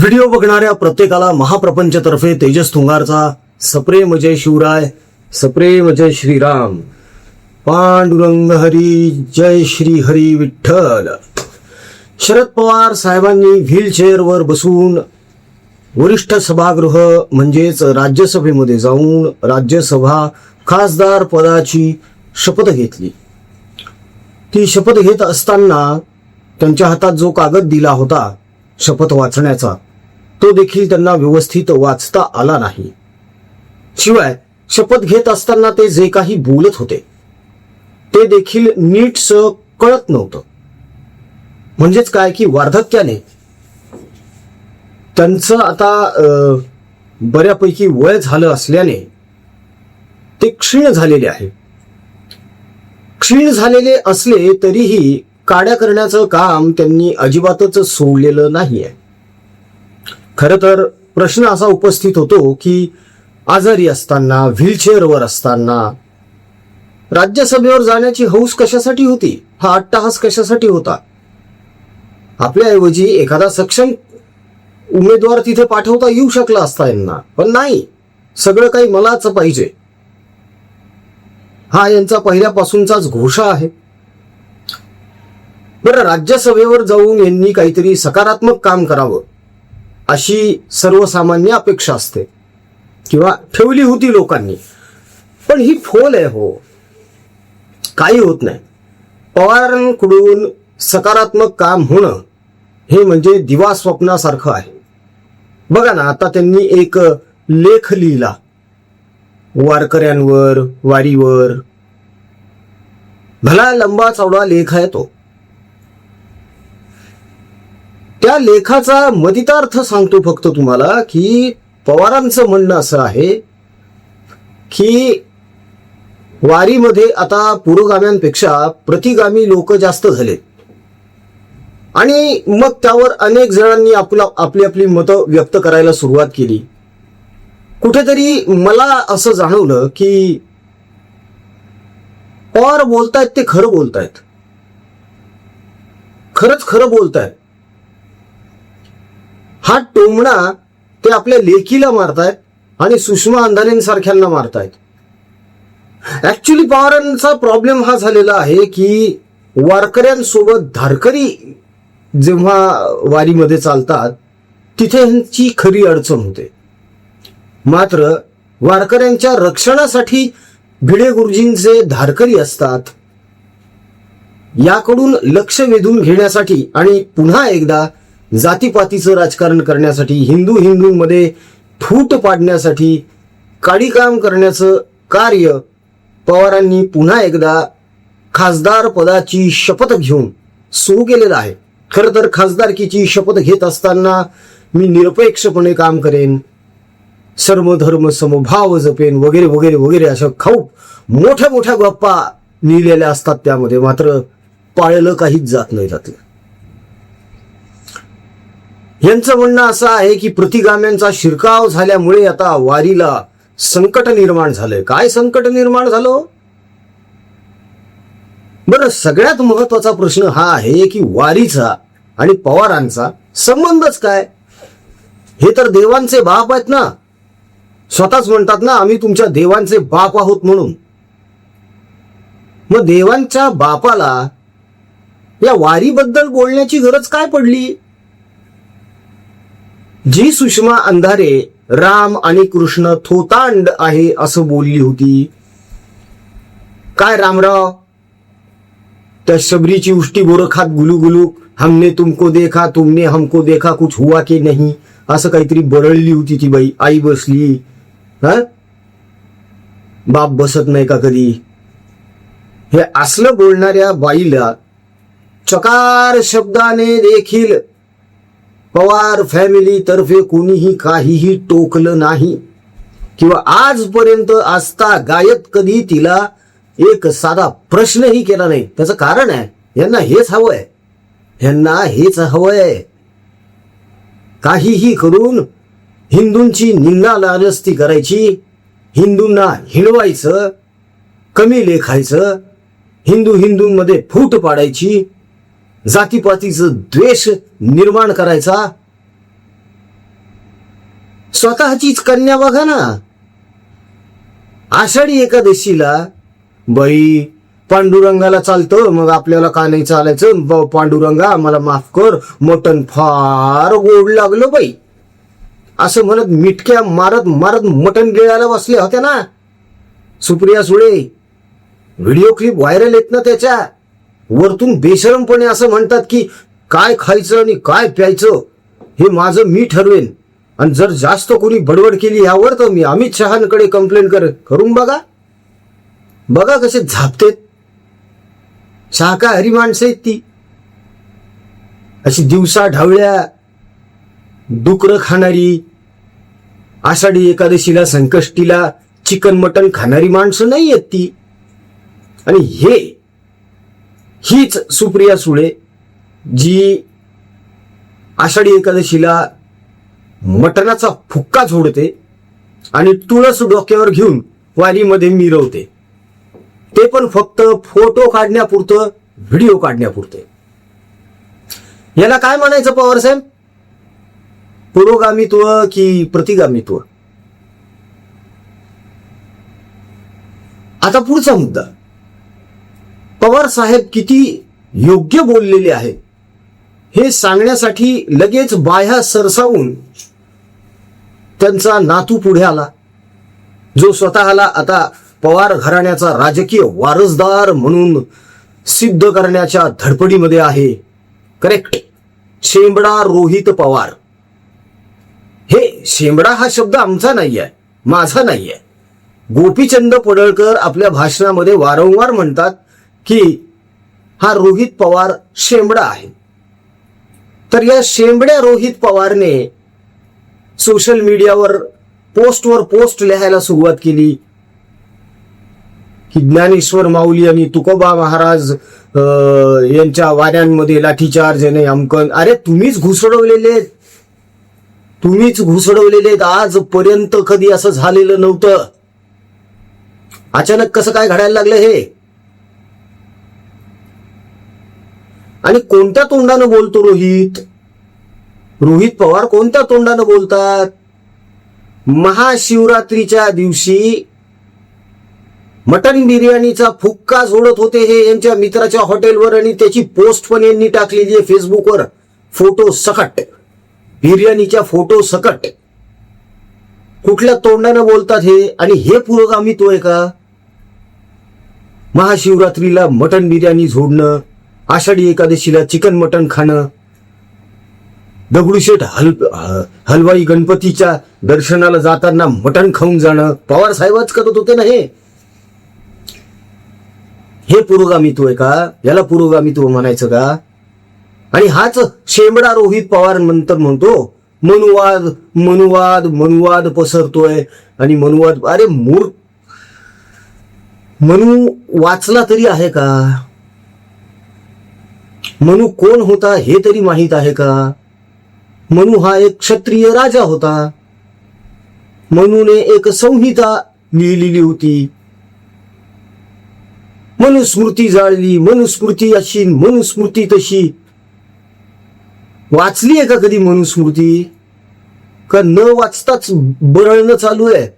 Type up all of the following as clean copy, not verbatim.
Video बघणाऱ्या प्रत्येकाला महाप्रपंचतर्फे तेजस तुंगारचा सप्रेम जय शिवराय, सप्रेम जय श्रीराम, पांडुरंग हरी, जय श्री हरी विठ्ठल. शरद पवार साहेबांनी व्हीलचेअरवर बसून वरिष्ठ सभागृह म्हणजेच राज्यसभेमध्ये जाऊन राज्यसभा खासदार पदाची शपथ घेतली. ती शपथ घेत असताना त्यांच्या हातात जो कागद दिला होता शपथ वाचण्याचा, तो देखील त्यांना व्यवस्थित वाचता आला नाही. शिवाय शपथ घेत असताना ते जे काही बोलत होते ते देखील नीटसं कळत नव्हतं. म्हणजेच काय की वार्धक्याने त्यांचं आता बऱ्यापैकी वय झालं असल्याने ते क्षीण झालेले आहे. क्षीण झालेले असले तरीही काड्या करण्याचं काम त्यांनी अजिबातच सोडलेलं नाहीये. खरं तर प्रश्न असा उपस्थित होतो की आजारी असताना, व्हीलचेअरवर असताना राज्यसभेवर जाण्याची हौस कशासाठी होती? हा अट्टहास कशासाठी होता? आपल्याऐवजी एखादा सक्षम उमेदवार तिथे पाठवता येऊ शकला असता यांना, पण नाही, सगळं काही मलाच पाहिजे हा यांचा पहिल्यापासूनचाच घोषा आहे. बरं, राज्यसभेवर जाऊन यांनी काहीतरी सकारात्मक काम करावं अशी सर्वसामान्य अपेक्षा असते किंवा ठेवली होती लोकांनी. पण ही फोल आहे हो, काही होत नाही. पवारांकडून सकारात्मक काम होणं हे म्हणजे दिवा स्वप्नासारखं आहे. बघा ना, आता त्यांनी एक लेख लिहिला वारकऱ्यांवर, वारीवर. भला लंबा चौडा लेख आहे तो. त्या लेखाचा मतितार्थ सांगतो फक्त तुम्हाला की पवारांचं म्हणणं असं आहे की वारीमध्ये आता पुरोगाम्यांपेक्षा प्रतिगामी लोक जास्त झाले आणि मग त्यावर अनेक जणांनी आपली आपली मतं व्यक्त करायला सुरुवात केली. कुठेतरी मला असं जाणवलं की पवार बोलतायत ते खरं बोलतायत, खरंच खरं बोलतायत. हा टोमणा ते आपल्या लेकीला मारतायत आणि सुषमा अंधारेंसारख्यांना मारतायत. ऍक्च्युली पवारांचा प्रॉब्लेम हा झालेला आहे की वारकऱ्यांसोबत धारकरी जेव्हा वारीमध्ये चालतात तिथे ह्यांची खरी अडचण होते. मात्र वारकऱ्यांच्या रक्षणासाठी भिडे गुरुजींचे धारकरी असतात. याकडून लक्ष वेधून घेण्यासाठी आणि पुन्हा एकदा जातीपातीचं राजकारण करण्यासाठी, हिंदूंमध्ये फूट पाडण्यासाठी काडी काम करण्याचं कार्य पवारांनी पुन्हा एकदा खासदार पदाची शपथ घेऊन सुरू केलेलं आहे. खरं तर खासदारकीची शपथ घेत असताना मी निरपेक्षपणे काम करेन, सर्वधर्म समभाव जपेन वगैरे वगैरे वगैरे अशा खूप मोठ्या मोठ्या गप्पा लिहिलेल्या असतात त्यामध्ये. मात्र पाळलं काहीच जात नाही त्यातलं. यांचं म्हणणं असं आहे की प्रतिगाम्यांचा शिरकाव झाल्यामुळे आता वारीला संकट निर्माण झालंय. काय संकट निर्माण झालं? बरं, सगळ्यात महत्वाचा प्रश्न हा आहे की वारीचा आणि पवारांचा संबंधच काय? हे तर देवांचे बाप आहेत ना, स्वतःच म्हणतात ना आम्ही तुमच्या देवांचे बाप आहोत म्हणून. मग देवांच्या बापाला या वारीबद्दल बोलण्याची गरज काय पडली? जी सुषमा अंधारे राम आणि कृष्ण थोतांड आहे असं बोलली होती, काय रामराव त्या शबरीची उष्टी बोरं खात गुलू गुलू हमने तुमको देखा तुमने हमको देखा कुछ हुआ की नहीं असं काहीतरी बरळली होती ती बाई. आई बसली, बाप बसत नाही का कधी? हे असलं बोलणाऱ्या बाईला चकार शब्दाने देखील पवार फॅमिली तर्फे कोणीही काहीही टोकलं नाही किंवा आजपर्यंत आस्था गायत कधी तिला एक साधा प्रश्नही केला नाही. त्याचं कारण आहे यांना हेच हवंय, यांना हेच हवंय. काहीही करून हिंदूंची निंदा लालस्ती करायची, हिंदूंना हिणवायचं, कमी लेखायचं, हिंदूंमध्ये फूट पाडायची, जातीपातीचं द्वेष निर्माण करायचा. स्वतःचीच कन्या बघा ना. आषाढी एकादशीला बाई पांडुरंगाला चालतं, मग आपल्याला का नाही चालायचं? पांडुरंगा मला माफ कर, मटण फार गोड लागलं बाई, असं म्हणत मिटक्या मारत मारत मटण गिळायला बसल्या होत्या ना Supriya Sule. Video clip viral येत ना त्याच्या. वरतून बेशरमपणे असं म्हणतात की काय खायचं आणि काय प्यायचं हे माझं मी ठरवेन, आणि जर जास्त कोणी बडबड केली यावर तर मी अमित शहांकडे कंप्लेंट करून बघा. बघा कसे झापतेत. शाकाहारी माणसं आहेत ती. अशी दिवसा ढावळ्या डुकरं खाणारी, आषाढी एकादशीला संकष्टीला चिकन मटन खाणारी माणसं नाही आहेत ती. आणि हीच सुप्रिया सुळे जी आषाढी एकादशीला मटणाचा फुक्का झोडते आणि तुळस डोक्यावर घेऊन वारीमध्ये मिरवते, ते पण फक्त फोटो काढण्यापुरतं, व्हिडिओ काढण्यापुरतं. याला काय म्हणायचं पवार साहेब? पुरोगामित्व की प्रतिगामित्व? आता पुढचा मुद्दा. पवार साहेब किती योग्य बोललेले आहेत हे सांगण्यासाठी लगेच बाह्या सरसावून त्यांचा नातू पुढे आला, जो स्वतःला आता पवार घराण्याचा राजकीय वारसदार म्हणून सिद्ध करण्याच्या धडपडीमध्ये आहे. करेक्ट, शेंबडा रोहित पवार. हे शेंबडा हा शब्द आमचा नाहीये, माझा नाहीये. गोपीचंद पडळकर आपल्या भाषणामध्ये वारंवार म्हणतात की हा रोहित पवार शेंबडा आहे. तर या शेंबड्या रोहित पवारने सोशल मीडियावर पोस्टवर पोस्ट लिहायला सुरुवात केली की ज्ञानेश्वर माऊली आणि तुकोबा महाराज यांच्या वाड्यांमध्ये लाठीचार्ज नाही अमकन. अरे तुम्हीच घुसडवलेले, आजपर्यंत कधी असं झालेलं नव्हतं. अचानक कसं काय घडायला लागलं हे? आणि कोणत्या तोंडानं बोलतो रोहित पवार? कोणत्या तोंडानं बोलतात? महाशिवरात्रीच्या दिवशी मटन बिर्याणीचा फुक्का झोडत होते हे यांच्या मित्राच्या हॉटेलवर, आणि त्याची पोस्ट पण यांनी टाकलेली आहे फेसबुकवर. फोटो सकट, बिर्याणीच्या फोटो सकट. कुठल्या तोंडानं बोलतात हे? आणि हे पुरोगामित्व आहे का? महाशिवरात्रीला मटन बिर्याणी झोडणं, आषाढी एकादशीला चिकन मटन खाणं, दगडूशेठ हलवाई गणपतीच्या दर्शनाला जाताना मटण खाऊन जाणं, पवार साहेबच करत होते ना हे पुरोगामित्व आहे का? याला पुरोगामित्व म्हणायचं का? आणि हाच शेंबडा रोहित पवार नंतर म्हणतो मनुवाद पसरतोय. आणि मनुवाद, अरे मनु वाचला तरी आहे का? मनु कोण होता हे तरी माहित आहे का? मनु हा एक क्षत्रिय राजा होता. मनुने एक संहिता लिहिलेली होती. मनुस्मृती जाळली, मनुस्मृती अशी, मनुस्मृती तशी. वाचली आहे का कधी मनुस्मृती? का न वाचताच बरळणं चालू आहे?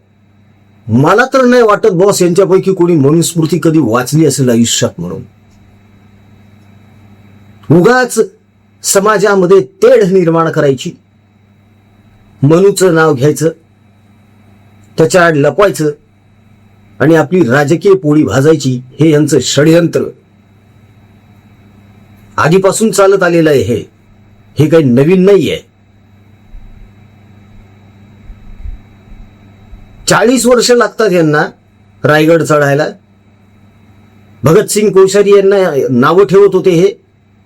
मला तर नाही वाटत बॉस यांच्यापैकी कोणी मनुस्मृती कधी वाचली असेल आयुष्यात. म्हणून उगाच समाजामध्ये तेढ निर्माण करायची, मनूचं नाव घ्यायचं, त्याच्या आड लपवायचं आणि आपली राजकीय पोळी भाजायची, हे यांचं षडयंत्र आधीपासून चालत आलेलं आहे. हे काही नवीन नाहीये. 40 वर्ष लागतात यांना रायगड चढायला. भगतसिंग कोश्यारी यांना नावं ठेवत होते हे.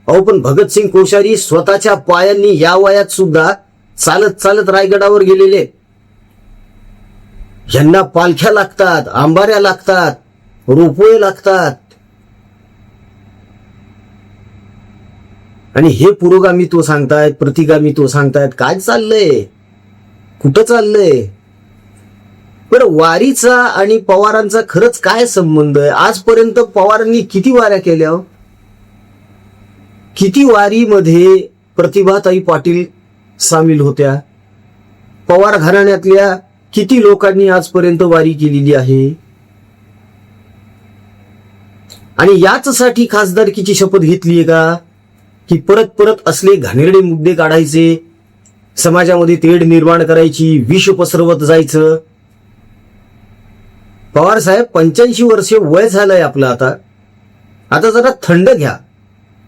अहो पण भगतसिंग कोश्यारी स्वतःच्या पायांनी या वयात सुद्धा चालत चालत रायगडावर गेलेले. यांना पालख्या लागतात, आंबाऱ्या लागतात, रोपवे लागतात. आणि हे पुरोगामित्व सांगतायत, प्रतिगामित्व सांगतायत. काय चाललंय? कुठं चाललंय? बरं, वारीचा आणि पवारांचा खरंच काय संबंध आहे? आजपर्यंत पवारांनी किती वाऱ्या केल्या? किती वारीमध्ये प्रतिभाताई पाटील सामील होत्या? पवार घराण्यातल्या किती लोकांनी आजपर्यंत वारी केलेली आहे? आणि याचसाठी खासदारकीची शपथ घेतलीये का की परत परत असले घाणेरडे मुद्दे काढायचे, समाजामध्ये तेढ निर्माण करायची, विष पसरवत जायचं? पवार साहेब 85 वर्ष वय झालंय आपलं. आता जरा थंड घ्या,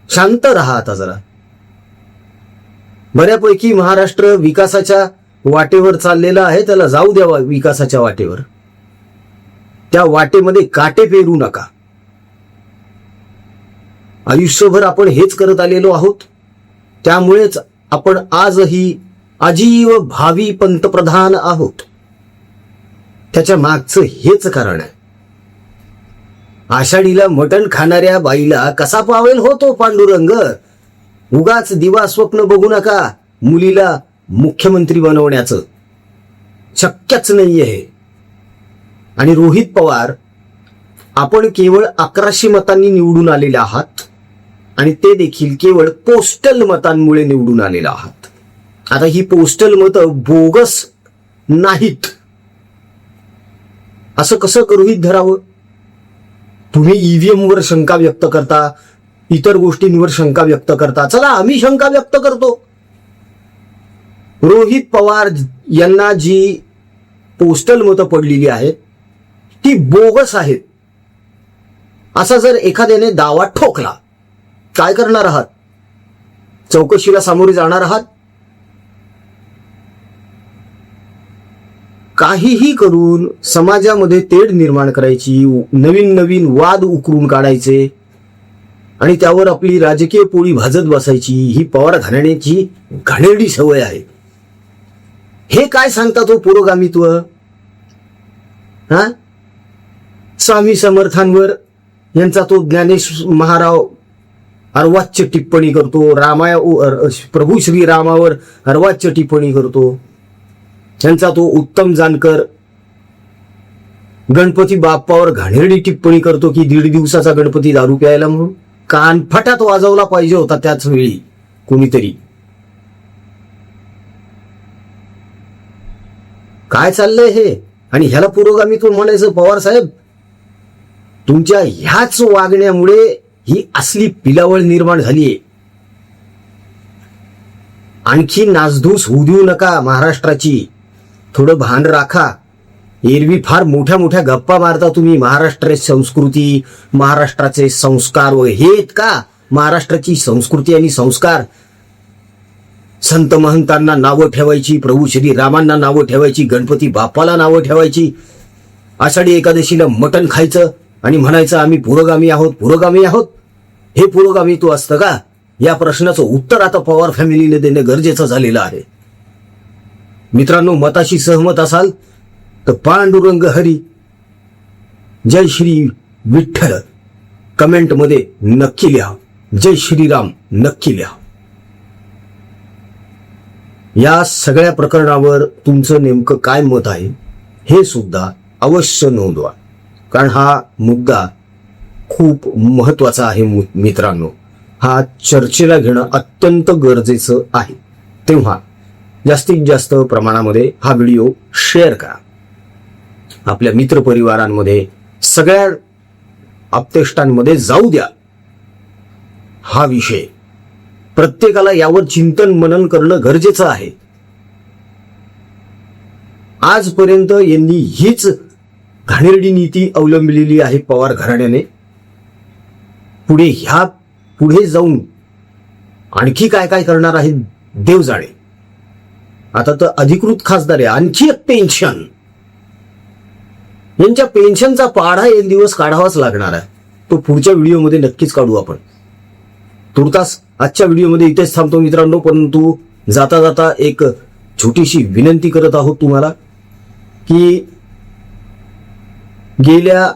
शांत राहा. आता जरा बऱ्यापैकी महाराष्ट्र विकासाच्या वाटेवर चाललेला आहे, त्याला जाऊ द्यावा विकासाच्या वाटेवर. त्या वाटेमध्ये काटे पेरू नका. आयुष्यभर आपण हेच करत आलेलो आहोत, त्यामुळेच आपण आजही आजीव भावी पंतप्रधान आहोत. त्याच्या मागचं हेच कारण आहे. आषाढीला मटण खाणाऱ्या बाईला कसा पावेल होतो पांडुरंग? उगाच दिवा स्वप्न बघू नका मुलीला मुख्यमंत्री बनवण्याचं. शक्यच नाहीये हे. आणि रोहित पवार, आपण केवळ 1100 मतांनी निवडून आलेले आहात आणि ते देखील केवळ पोस्टल मतांमुळे निवडून आलेले आहात. आता ही पोस्टल मतं बोगस नाहीत असं कसं गृहीत धरावं? तुम्ही ईव्हीएम वर शंका व्यक्त करता, इतर गोष्टींवर शंका व्यक्त करता. चला आम्ही शंका व्यक्त करतो. रोहित पवार यांना जी पोस्टल मतं पडलेली आहेत ती बोगस आहेत असा जर एखाद्याने दावा ठोकला, काय करणार आहात? चौकशीला सामोरे जाणार आहात? काहीही करून समाजामध्ये तेढ निर्माण करायची, नवीन नवीन वाद उकरून काढायचे आणि त्यावर आपली राजकीय पोळी भाजत बसायची, ही पवार घराण्याची घाणेरडी सवय आहे. हे काय सांगता तो पुरोगामित्व? स्वामी समर्थांवर यांचा तो ज्ञानेश महाराव अर्वाच्य टिप्पणी करतो, प्रभू श्रीरामावर अर्वाच्य टिप्पणी करतो. त्यांचा तो उत्तम जानकर गणपती बाप्पावर घाणेरडी टिप्पणी करतो की 1.5 दिवसाचा गणपती दारू प्यायला म्हणून. कानफटात वाजवला पाहिजे होता त्याच वेळी कोणीतरी. काय चाललंय हे? आणि ह्याला पुरोगामित्व म्हणायचं? पवार साहेब, तुमच्या ह्याच वागण्यामुळे ही असली पिलावळ निर्माण झालीये. आणखी नासधूस होऊ देऊ नका महाराष्ट्राची. थोडं भान राखा. एरवी फार मोठ्या मोठ्या गप्पा मारता तुम्ही. महाराष्ट्राची संस्कृती, महाराष्ट्राचे संस्कार वगैरे हे आहेत का? महाराष्ट्राची संस्कृती आणि संस्कार संत महंतांना नावं ठेवायची, प्रभू श्रीरामांना नावं ठेवायची, गणपती बाप्पाला नावं ठेवायची, आषाढी एकादशीला मटण खायचं आणि म्हणायचं आम्ही पुरोगामी आहोत, पुरोगामी आहोत. हे पुरोगामित्व असतं का? या प्रश्नाचं उत्तर आता पवार फॅमिलीने देणं गरजेचं झालेलं आहे. मित्रांनो, मताशी सहमत असाल तर पांडुरंग हरी जय श्री विठ्ठल कमेंटमध्ये नक्की लिहा. जय श्रीराम नक्की लिहा. या सगळ्या प्रकरणावर तुमचं नेमकं काय मत आहे हे सुद्धा अवश्य नोंदवा, कारण हा मुद्दा खूप महत्वाचा आहे मित्रांनो. हा चर्चेला घेणं अत्यंत गरजेचं आहे. तेव्हा जास्तीत जास्त प्रमाणामध्ये हा व्हिडिओ शेअर करा. आपल्या मित्रपरिवारांमध्ये, सगळ्या आप्तेष्टांमध्ये जाऊ द्या हा विषय. प्रत्येकाला यावर चिंतन मनन करणं गरजेचं आहे. आजपर्यंत यांनी हीच घाणेरडी नीती अवलंबलेली आहे पवार घराण्याने. पुढे जाऊन आणखी काय काय करणार आहे देव जाणे. आता तर अधिकृत खासदार आहे, आणखी एक पेन्शन. यांच्या पेन्शनचा पाढा एक दिवस काढावाच लागणार आहे. तो पुढच्या व्हिडिओमध्ये नक्कीच काढू आपण. तुर्तास आजच्या व्हिडिओमध्ये इथेच थांबतो मित्रांनो, परंतु जाता जाता एक छोटीशी विनंती करत आहोत तुम्हाला की गेल्या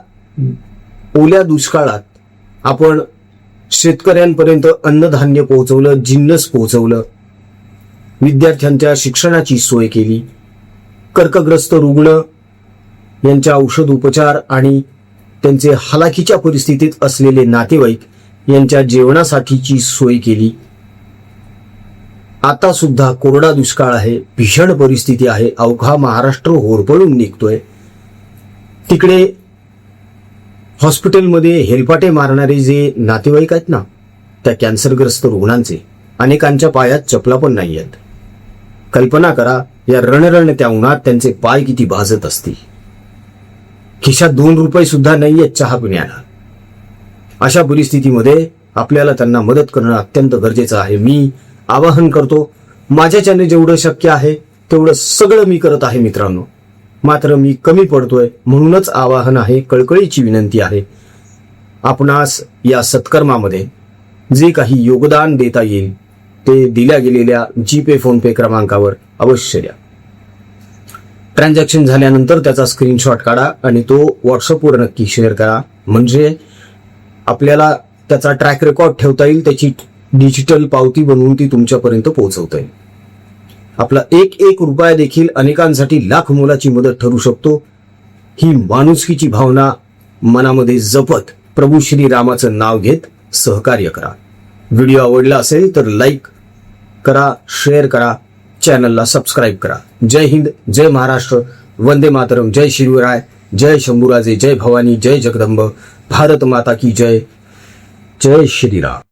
ओल्या दुष्काळात आपण शेतकऱ्यांपर्यंत अन्नधान्य पोहोचवलं, जिन्नस पोहोचवलं, विद्यार्थ्यांच्या शिक्षणाची सोय केली, कर्कग्रस्त रुग्ण यांच्या औषध उपचार आणि त्यांचे हलाखीच्या परिस्थितीत असलेले नातेवाईक यांच्या जेवणासाठीची सोय केली. आता सुद्धा कोरडा दुष्काळ आहे, भीषण परिस्थिती आहे, अवघा महाराष्ट्र होरपळून निघतोय. तिकडे हॉस्पिटलमध्ये हेलपाटे मारणारे जे नातेवाईक आहेत ना, त्या कॅन्सरग्रस्त रुग्णांचे अनेकांच्या पायात चपला पण नाही आहेत. कल्पना करा, या रणरणत्या उन्हात त्यांचे पाय किती भाजत असतील. खिशात 2 रुपये सुद्धा नाहीयेत चहा पिण्याला. अशा परिस्थितीमध्ये आपल्याला त्यांना मदत करणं अत्यंत गरजेचं आहे. मी आवाहन करतो, माझ्याच्याने जेवढं शक्य आहे तेवढं सगळं मी करत आहे मित्रांनो. मात्र मी कमी पडतोय, म्हणूनच आवाहन आहे, कळकळीची विनंती आहे, आपणास या सत्कर्मामध्ये जे काही योगदान देता येईल ते दिल्या गेलेल्या जीपे फोनपे क्रमांकावर अवश्य द्या. ट्रान्झॅक्शन झाल्यानंतर त्याचा स्क्रीनशॉट काढा आणि तो व्हॉट्सअपवर नक्की शेअर करा. म्हणजे आपल्याला त्याचा ट्रॅक रेकॉर्ड ठेवता येईल, त्याची डिजिटल पावती बनवून ती तुमच्यापर्यंत पोहोचवता येईल. आपला एक रुपया देखील अनेकांसाठी लाख मोलाची मदत ठरू शकतो. ही माणुसकीची भावना मनामध्ये जपत प्रभू श्रीरामाचं नाव घेत सहकार्य करा. व्हिडिओ आवडला असेल तर लाईक करा, शेअर करा, चॅनलला सबस्क्राईब करा. जय हिंद, जय महाराष्ट्र, वंदे मातरम, जय शिवराय, जय शंभूराजे, जय भवानी, जय जगदंब, भारत माता की जय, जय श्रीराम.